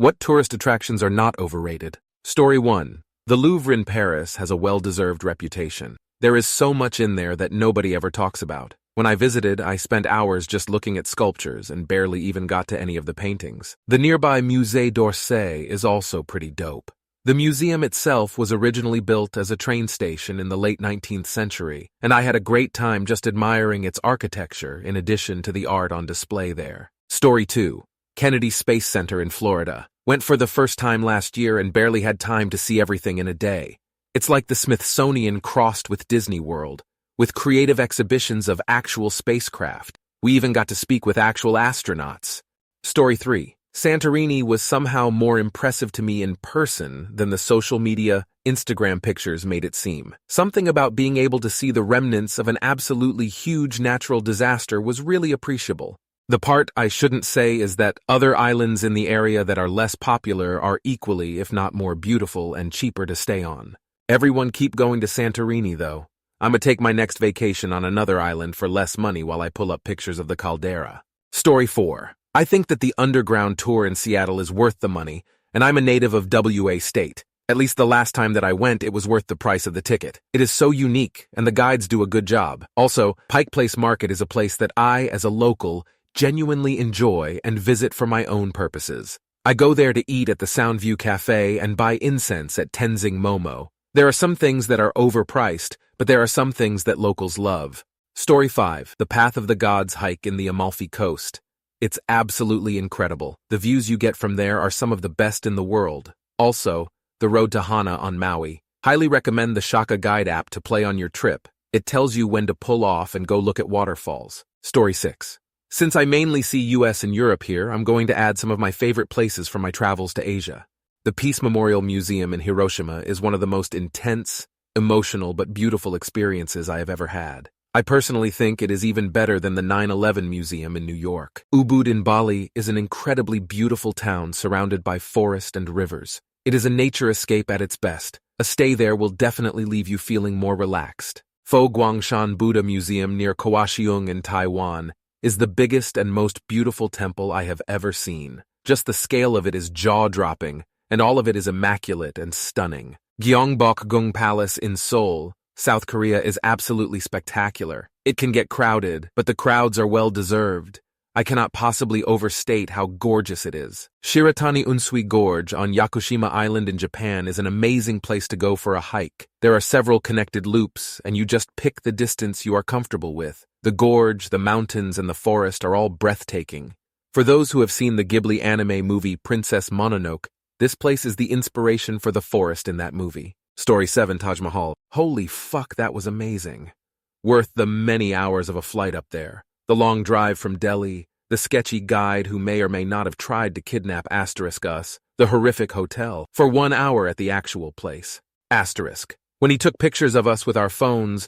What tourist attractions are not overrated? Story 1. The Louvre in Paris has a well-deserved reputation. There is so much in there that nobody ever talks about. When I visited, I spent hours just looking at sculptures and barely even got to any of the paintings. The nearby Musée d'Orsay is also pretty dope. The museum itself was originally built as a train station in the late 19th century, and I had a great time just admiring its architecture in addition to the art on display there. Story 2. Kennedy Space Center in Florida. Went for the first time last year and barely had time to see everything in a day. It's like the Smithsonian crossed with Disney World, with creative exhibitions of actual spacecraft. We even got to speak with actual astronauts. Story 3. Santorini was somehow more impressive to me in person than the social media, Instagram pictures made it seem. Something about being able to see the remnants of an absolutely huge natural disaster was really appreciable. The part I shouldn't say is that other islands in the area that are less popular are equally, if not more beautiful and cheaper to stay on. Everyone keep going to Santorini, though. I'ma take my next vacation on another island for less money while I pull up pictures of the caldera. Story 4. I think that the underground tour in Seattle is worth the money, and I'm a native of WA State. At least the last time that I went, it was worth the price of the ticket. It is so unique, and the guides do a good job. Also, Pike Place Market is a place that I, as a local, genuinely enjoy and visit for my own purposes. I go there to eat at the Soundview Cafe and buy incense at Tenzing Momo. There are some things that are overpriced, but there are some things that locals love. Story 5. The Path of the Gods hike in the Amalfi Coast. It's absolutely incredible. The views you get from there are some of the best in the world. Also, the road to Hana on Maui. Highly recommend the Shaka Guide app to play on your trip. It tells you when to pull off and go look at waterfalls. Story 6. Since I mainly see US and Europe here, I'm going to add some of my favorite places from my travels to Asia. The Peace Memorial Museum in Hiroshima is one of the most intense, emotional, but beautiful experiences I have ever had. I personally think it is even better than the 9/11 Museum in New York. Ubud in Bali is an incredibly beautiful town surrounded by forest and rivers. It is a nature escape at its best. A stay there will definitely leave you feeling more relaxed. Fo Guangshan Buddha Museum near Kaohsiung in Taiwan is the biggest and most beautiful temple I have ever seen. Just the scale of it is jaw-dropping, and all of it is immaculate and stunning. Gyeongbokgung Palace in Seoul, South Korea is absolutely spectacular. It can get crowded, but the crowds are well-deserved. I cannot possibly overstate how gorgeous it is. Shiratani Unsui Gorge on Yakushima Island in Japan is an amazing place to go for a hike. There are several connected loops, and you just pick the distance you are comfortable with. The gorge, the mountains, and the forest are all breathtaking. For those who have seen the Ghibli anime movie Princess Mononoke, this place is the inspiration for the forest in that movie. Story 7. Taj Mahal. Holy fuck, that was amazing. Worth the many hours of a flight up there. The long drive from Delhi, the sketchy guide who may or may not have tried to kidnap us, the horrific hotel, for 1 hour at the actual place. When he took pictures of us with our phone's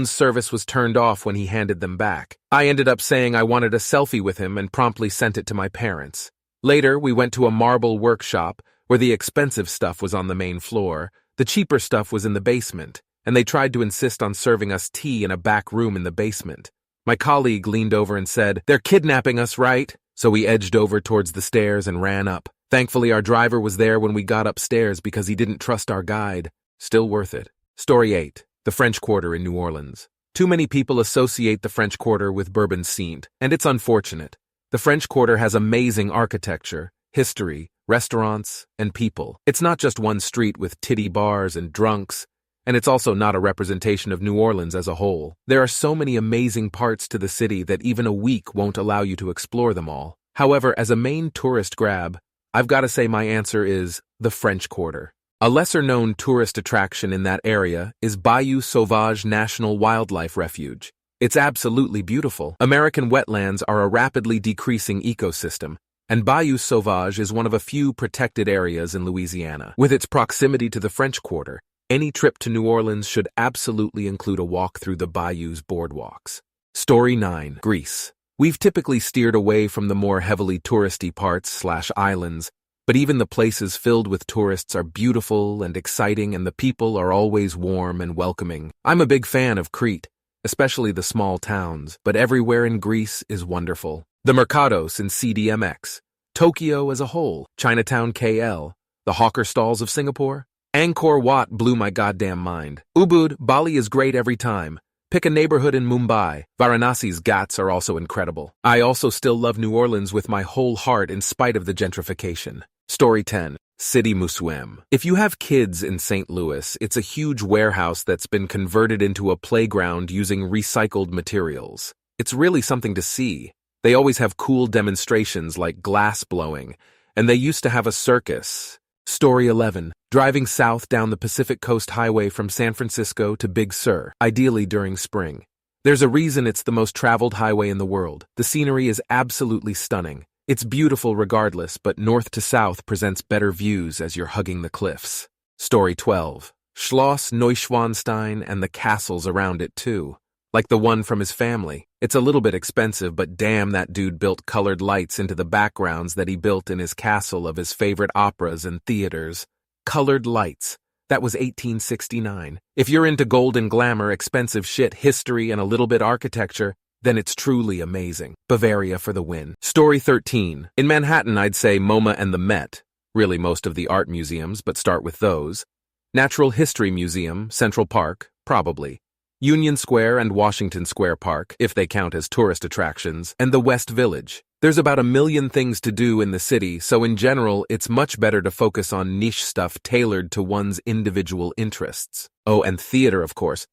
service was turned off when he handed them back. I ended up saying I wanted a selfie with him and promptly sent it to my parents. Later, we went to a marble workshop where the expensive stuff was on the main floor, the cheaper stuff was in the basement, and they tried to insist on serving us tea in a back room in the basement. My colleague leaned over and said, "They're kidnapping us, right?" So we edged over towards the stairs and ran up. Thankfully, our driver was there when we got upstairs because he didn't trust our guide. Still worth it. Story 8. The French Quarter in New Orleans. Too many people associate the French Quarter with Bourbon-Saint, and it's unfortunate. The French Quarter has amazing architecture, history, restaurants, and people. It's not just one street with titty bars and drunks, and it's also not a representation of New Orleans as a whole. There are so many amazing parts to the city that even a week won't allow you to explore them all. However, as a main tourist grab, I've got to say my answer is the French Quarter. A lesser-known tourist attraction in that area is Bayou Sauvage National Wildlife Refuge. It's absolutely beautiful. American wetlands are a rapidly decreasing ecosystem, and Bayou Sauvage is one of a few protected areas in Louisiana. With its proximity to the French Quarter, any trip to New Orleans should absolutely include a walk through the bayou's boardwalks. Story 9. Greece. We've typically steered away from the more heavily touristy parts/islands, but even the places filled with tourists are beautiful and exciting, and the people are always warm and welcoming. I'm a big fan of Crete, especially the small towns, but everywhere in Greece is wonderful. The Mercados in CDMX. Tokyo as a whole, Chinatown KL, the hawker stalls of Singapore. Angkor Wat blew my goddamn mind. Ubud, Bali is great every time. Pick a neighborhood in Mumbai. Varanasi's ghats are also incredible. I also still love New Orleans with my whole heart in spite of the gentrification. Story 10. City Museum. If you have kids in St. Louis, it's a huge warehouse that's been converted into a playground using recycled materials. It's really something to see. They always have cool demonstrations like glass blowing, and they used to have a circus. Story 11. Driving south down the Pacific Coast Highway from San Francisco to Big Sur, ideally during spring. There's a reason it's the most traveled highway in the world. The scenery is absolutely stunning. It's beautiful regardless, but north to south presents better views as you're hugging the cliffs. Story 12. Schloss Neuschwanstein and the castles around it too. Like the one from his family. It's a little bit expensive, but damn, that dude built colored lights into the backgrounds that he built in his castle of his favorite operas and theaters. Colored lights. That was 1869. If you're into gold and glamour, expensive shit, history, and a little bit architecture, then it's truly amazing. Bavaria for the win. Story 13. In Manhattan, I'd say MoMA and the Met. Really most of the art museums, but start with those. Natural History Museum, Central Park, probably. Union Square and Washington Square Park, if they count as tourist attractions, and the West Village. There's about a million things to do in the city, so in general, it's much better to focus on niche stuff tailored to one's individual interests. Oh, and theater, of course.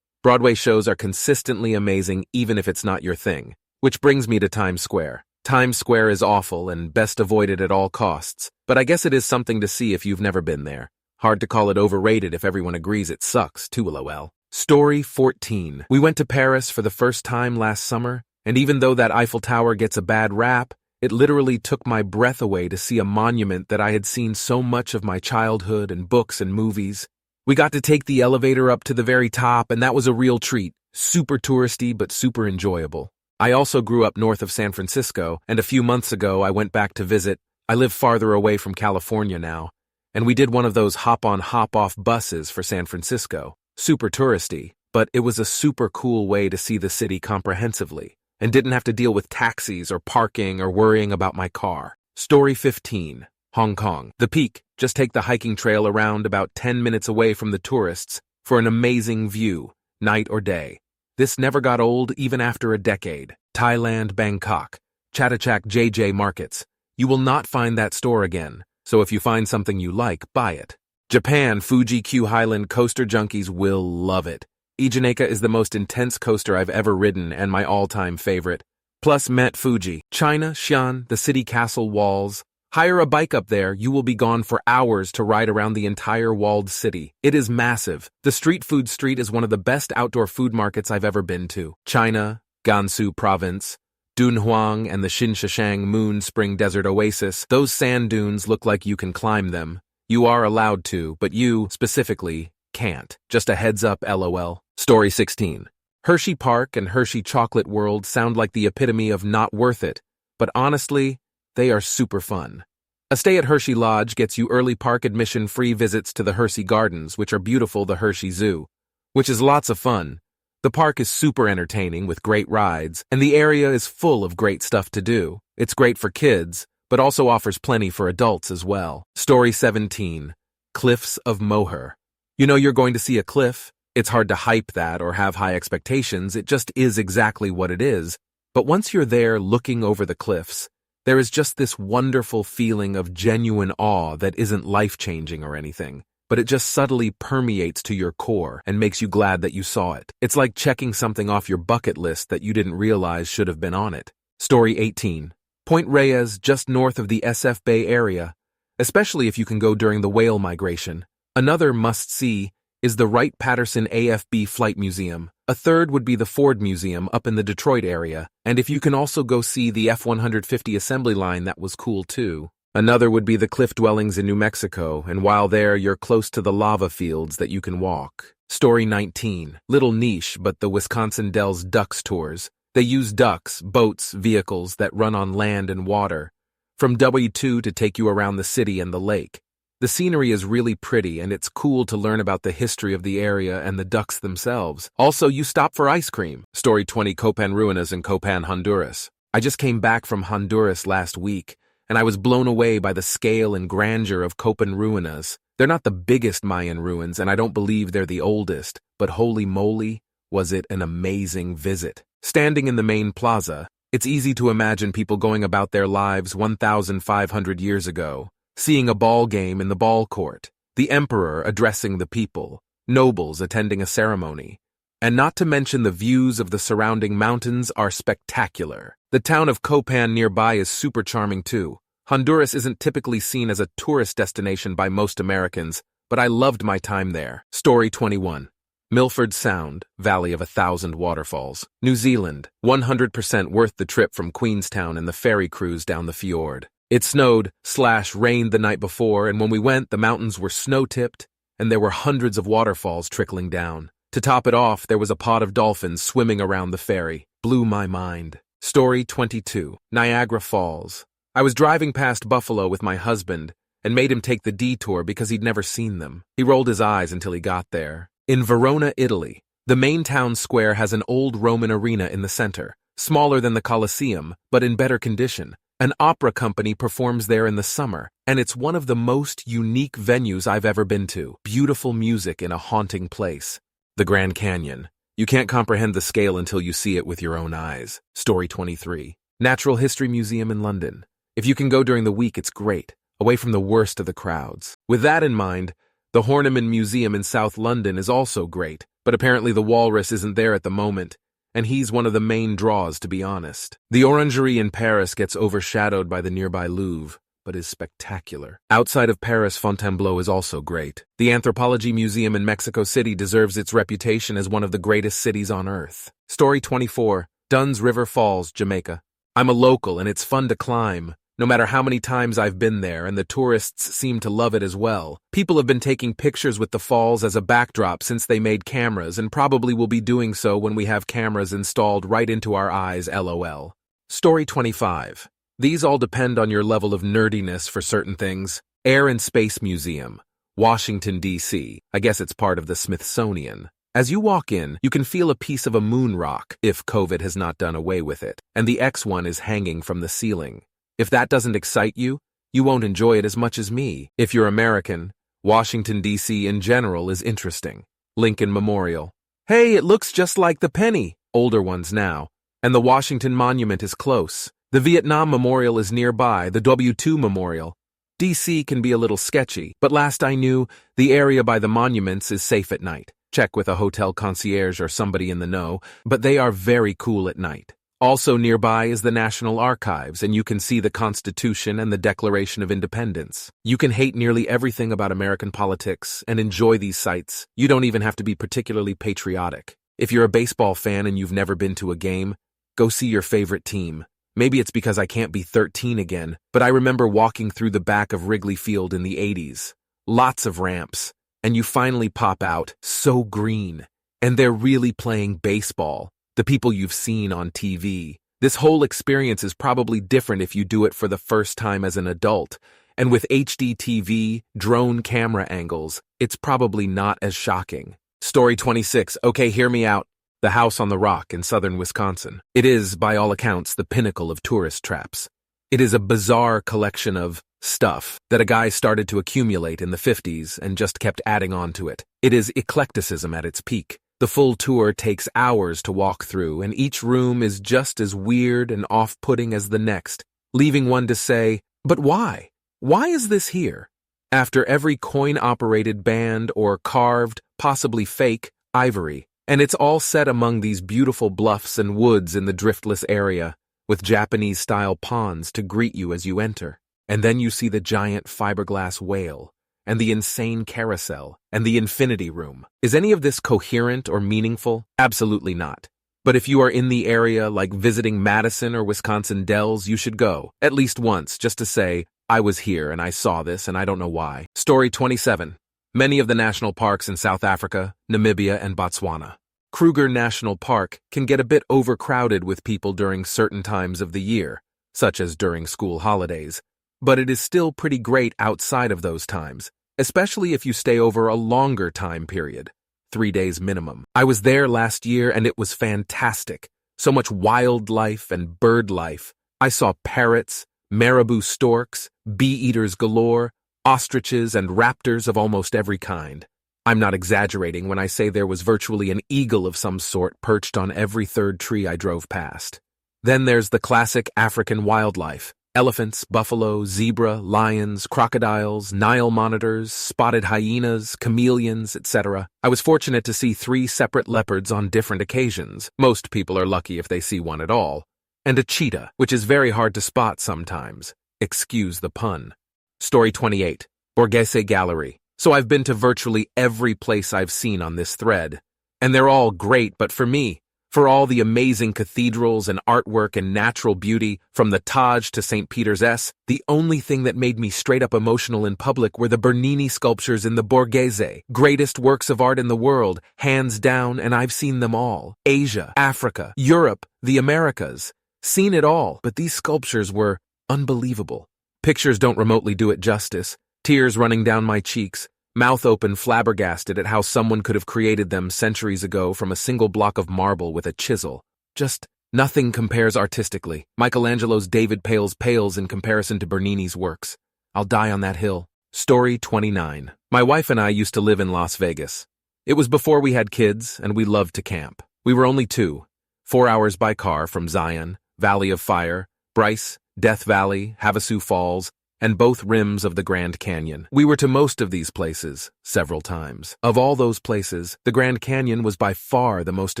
Broadway shows are consistently amazing even if it's not your thing. Which brings me to Times Square. Times Square is awful and best avoided at all costs, but I guess it is something to see if you've never been there. Hard to call it overrated if everyone agrees it sucks, too, lol. Story 14. We went to Paris for the first time last summer, and even though that Eiffel Tower gets a bad rap, it literally took my breath away to see a monument that I had seen so much of my childhood and books and movies. We got to take the elevator up to the very top, and that was a real treat. Super touristy, but super enjoyable. I also grew up north of San Francisco, and a few months ago I went back to visit. I live farther away from California now, and we did one of those hop-on, hop-off buses for San Francisco. Super touristy, but it was a super cool way to see the city comprehensively, and didn't have to deal with taxis or parking or worrying about my car. Story 15. Hong Kong. The Peak. Just take the hiking trail around about 10 minutes away from the tourists for an amazing view, night or day. This never got old even after a decade. Thailand, Bangkok. Chatuchak JJ Markets. You will not find that store again, so if you find something you like, buy it. Japan, Fuji Q Highland coaster junkies will love it. Ijaneka is the most intense coaster I've ever ridden and my all-time favorite. Plus Met Fuji. China, Xi'an, the city castle walls. Hire a bike up there, you will be gone for hours to ride around the entire walled city. It is massive. The street food street is one of the best outdoor food markets I've ever been to. China, Gansu Province, Dunhuang and the Xinshishang Moon Spring Desert Oasis. Those sand dunes look like you can climb them. You are allowed to, but you, specifically, can't. Just a heads up, lol. Story 16. Hershey Park and Hershey Chocolate World sound like the epitome of not worth it, but honestly, they are super fun. A stay at Hershey Lodge gets you early park admission free visits to the Hershey Gardens, which are beautiful, the Hershey Zoo, which is lots of fun. The park is super entertaining with great rides, and the area is full of great stuff to do. It's great for kids, but also offers plenty for adults as well. Story 17. Cliffs of Moher. You know you're going to see a cliff. It's hard to hype that or have high expectations, it just is exactly what it is. But once you're there looking over the cliffs, there is just this wonderful feeling of genuine awe that isn't life-changing or anything, but it just subtly permeates to your core and makes you glad that you saw it. It's like checking something off your bucket list that you didn't realize should have been on it. Story 18. Point Reyes, just north of the SF Bay Area, especially if you can go during the whale migration. Another must-see is the Wright-Patterson AFB Flight Museum. A third would be the Ford Museum up in the Detroit area, and if you can also go see the F-150 assembly line, that was cool too. Another would be the cliff dwellings in New Mexico, and while there, you're close to the lava fields that you can walk. Story 19. Little niche, but the Wisconsin Dells Ducks tours. They use ducks, boats, vehicles that run on land and water, from W2 to take you around the city and the lake. The scenery is really pretty, and it's cool to learn about the history of the area and the ducks themselves. Also, you stop for ice cream. Story 20. Copan Ruinas in Copan, Honduras. I just came back from Honduras last week, and I was blown away by the scale and grandeur of Copan Ruinas. They're not the biggest Mayan ruins, and I don't believe they're the oldest, but holy moly, was it an amazing visit. Standing in the main plaza, it's easy to imagine people going about their lives 1,500 years ago, seeing a ball game in the ball court, the emperor addressing the people, nobles attending a ceremony, and not to mention the views of the surrounding mountains are spectacular. The town of Copan nearby is super charming too. Honduras isn't typically seen as a tourist destination by most Americans, but I loved my time there. Story 21. Milford Sound, Valley of 1,000 Waterfalls, New Zealand, 100% worth the trip from Queenstown and the ferry cruise down the fjord. It snowed/rained the night before, and when we went, the mountains were snow-tipped, and there were hundreds of waterfalls trickling down. To top it off, there was a pod of dolphins swimming around the ferry. Blew my mind. Story 22. Niagara Falls. I was driving past Buffalo with my husband and made him take the detour because he'd never seen them. He rolled his eyes until he got there. In Verona, Italy, the main town square has an old Roman arena in the center, smaller than the Colosseum, but in better condition. An opera company performs there in the summer, and it's one of the most unique venues I've ever been to. Beautiful music in a haunting place. The Grand Canyon. You can't comprehend the scale until you see it with your own eyes. Story 23. Natural History Museum in London. If you can go during the week, it's great, away from the worst of the crowds. With that in mind, the Horniman Museum in South London is also great, but apparently the walrus isn't there at the moment, and he's one of the main draws, to be honest. The Orangerie in Paris gets overshadowed by the nearby Louvre, but is spectacular. Outside of Paris, Fontainebleau is also great. The Anthropology Museum in Mexico City deserves its reputation as one of the greatest cities on Earth. Story 24. Dunn's River Falls, Jamaica. I'm a local, and it's fun to climb. No matter how many times I've been there, and the tourists seem to love it as well. People have been taking pictures with the falls as a backdrop since they made cameras, and probably will be doing so when we have cameras installed right into our eyes, LOL. Story 25. These all depend on your level of nerdiness for certain things. Air and Space Museum, Washington, D.C. I guess it's part of the Smithsonian. As you walk in, you can feel a piece of a moon rock, if COVID has not done away with it, and the X1 is hanging from the ceiling. If that doesn't excite you, you won't enjoy it as much as me. If you're American, Washington, D.C. in general is interesting. Lincoln Memorial. Hey, it looks just like the penny. Older ones now. And the Washington Monument is close. The Vietnam Memorial is nearby, the W2 Memorial. D.C. can be a little sketchy, but last I knew, the area by the monuments is safe at night. Check with a hotel concierge or somebody in the know, but they are very cool at night. Also nearby is the National Archives, and you can see the Constitution and the Declaration of Independence. You can hate nearly everything about American politics and enjoy these sites. You don't even have to be particularly patriotic. If you're a baseball fan and you've never been to a game, go see your favorite team. Maybe it's because I can't be 13 again, but I remember walking through the back of Wrigley Field in the 80s. Lots of ramps, and you finally pop out, so green. And they're really playing baseball. The people you've seen on TV. This whole experience is probably different if you do it for the first time as an adult, and with HD TV, drone camera angles, it's probably not as shocking. Story 26. Okay, hear me out. The House on the Rock in southern Wisconsin. It is, by all accounts, the pinnacle of tourist traps. It is a bizarre collection of stuff that a guy started to accumulate in the 50s and just kept adding on to it. It is eclecticism at its peak. The full tour takes hours to walk through, and each room is just as weird and off-putting as the next, leaving one to say, but why? Why is this here? After every coin-operated band or carved, possibly fake, ivory, and it's all set among these beautiful bluffs and woods in the driftless area, with Japanese-style ponds to greet you as you enter. And then you see the giant fiberglass whale, and the insane carousel, and the infinity room. Is any of this coherent or meaningful? Absolutely not. But if you are in the area, like visiting Madison or Wisconsin Dells, you should go, at least once, just to say, I was here and I saw this and I don't know why. Story 27. Many of the national parks in South Africa, Namibia, and Botswana. Kruger National Park can get a bit overcrowded with people during certain times of the year, such as during school holidays. But it is still pretty great outside of those times, especially if you stay over a longer time period, 3 days minimum. I was there last year and it was fantastic. So much wildlife and bird life. I saw parrots, marabou storks, bee-eaters galore, ostriches and raptors of almost every kind. I'm not exaggerating when I say there was virtually an eagle of some sort perched on every third tree I drove past. Then there's the classic African wildlife: elephants, buffalo, zebra, lions, crocodiles, Nile monitors, spotted hyenas, chameleons, etc. I was fortunate to see 3 separate leopards on different occasions. Most people are lucky if they see one at all. And a cheetah, which is very hard to spot sometimes. Excuse the pun. Story 28. Borghese Gallery. So I've been to virtually every place I've seen on this thread. And they're all great, but for me, for all the amazing cathedrals and artwork and natural beauty, from the Taj to St. Peter's S, the only thing that made me straight up emotional in public were the Bernini sculptures in the Borghese, greatest works of art in the world, hands down, and I've seen them all. Asia, Africa, Europe, the Americas. Seen it all, but these sculptures were unbelievable. Pictures don't remotely do it justice. Tears running down my cheeks, mouth open, flabbergasted at how someone could have created them centuries ago from a single block of marble with a chisel. Just nothing compares artistically. Michelangelo's David pales in comparison to Bernini's works. I'll die on that hill. Story 29. My wife and I used to live in Las Vegas. It was before we had kids, and we loved to camp. We were only 2, 4 hours by car from Zion, Valley of Fire, Bryce, Death Valley, Havasu Falls, and both rims of the Grand Canyon. We were to most of these places, several times. Of all those places, the Grand Canyon was by far the most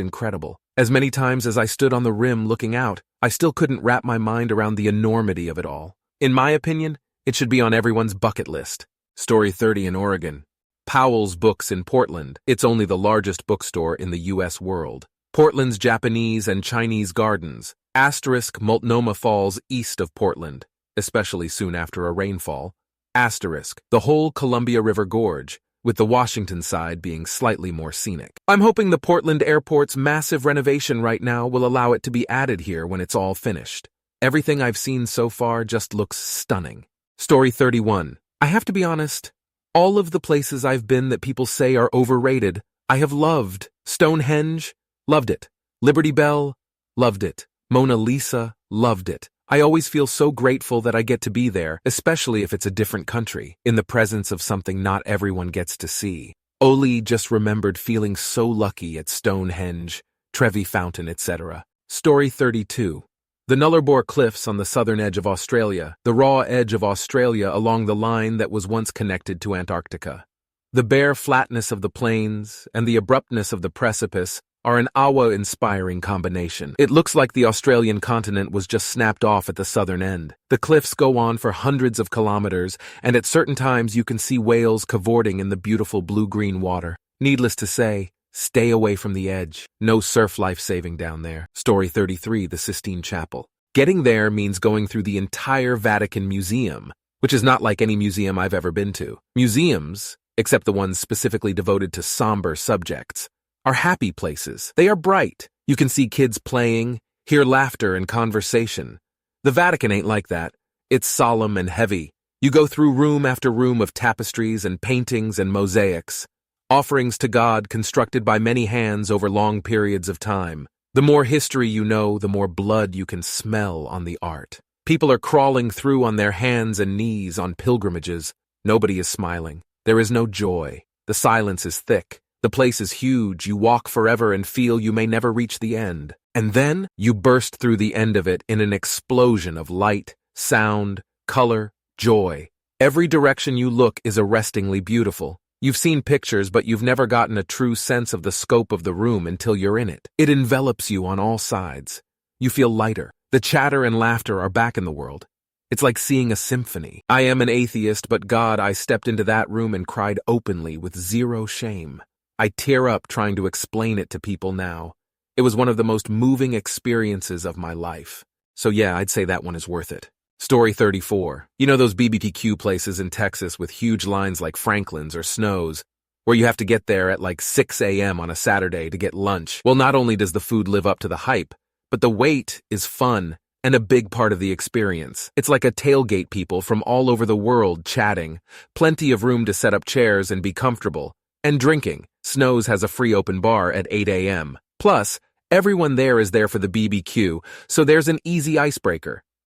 incredible. As many times as I stood on the rim looking out, I still couldn't wrap my mind around the enormity of it all. In my opinion, it should be on everyone's bucket list. Story 30 in Oregon. Powell's Books in Portland. It's only the largest bookstore in the U.S. world. Portland's Japanese and Chinese gardens. Asterisk Multnomah Falls east of Portland, especially soon after a rainfall. Asterisk the whole Columbia River Gorge, with the Washington side being slightly more scenic. I'm hoping the Portland airport's massive renovation right now will allow it to be added here when it's all finished. Everything I've seen so far just looks stunning. Story 31. I have to be honest, all of the places I've been that people say are overrated, I have loved. Stonehenge, loved it. Liberty Bell, loved it. Mona Lisa, loved it. I always feel so grateful that I get to be there, especially if it's a different country, in the presence of something not everyone gets to see. Oli just remembered feeling so lucky at Stonehenge, Trevi Fountain, etc. Story 32. The Nullarbor Cliffs on the southern edge of Australia, the raw edge of Australia along the line that was once connected to Antarctica. The bare flatness of the plains and the abruptness of the precipice are an awe-inspiring combination. It looks like the Australian continent was just snapped off at the southern end. The cliffs go on for hundreds of kilometers, and at certain times you can see whales cavorting in the beautiful blue-green water. Needless to say, stay away from the edge. No surf life-saving down there. Story 33, the Sistine Chapel. Getting there means going through the entire Vatican Museum, which is not like any museum I've ever been to. Museums, except the ones specifically devoted to somber subjects, are happy places. They are bright. You can see kids playing, hear laughter and conversation. The Vatican ain't like that. It's solemn and heavy. You go through room after room of tapestries and paintings and mosaics, offerings to God constructed by many hands over long periods of time. The more history you know, the more blood you can smell on the art. People are crawling through on their hands and knees on pilgrimages. Nobody is smiling. There is no joy. The silence is thick. The place is huge. You walk forever and feel you may never reach the end. And then you burst through the end of it in an explosion of light, sound, color, joy. Every direction you look is arrestingly beautiful. You've seen pictures, but you've never gotten a true sense of the scope of the room until you're in it. It envelops you on all sides. You feel lighter. The chatter and laughter are back in the world. It's like seeing a symphony. I am an atheist, but God, I stepped into that room and cried openly with zero shame. I tear up trying to explain it to people now. It was one of the most moving experiences of my life. So yeah, I'd say that one is worth it. Story 34. You know those BBQ places in Texas with huge lines like Franklin's or Snow's, where you have to get there at like 6 a.m. on a Saturday to get lunch? Well, not only does the food live up to the hype, but the wait is fun and a big part of the experience. It's like a tailgate, people from all over the world chatting, plenty of room to set up chairs and be comfortable, and drinking. Snow's has a free open bar at 8 a.m. Plus, everyone there is there for the BBQ, so there's an easy icebreaker.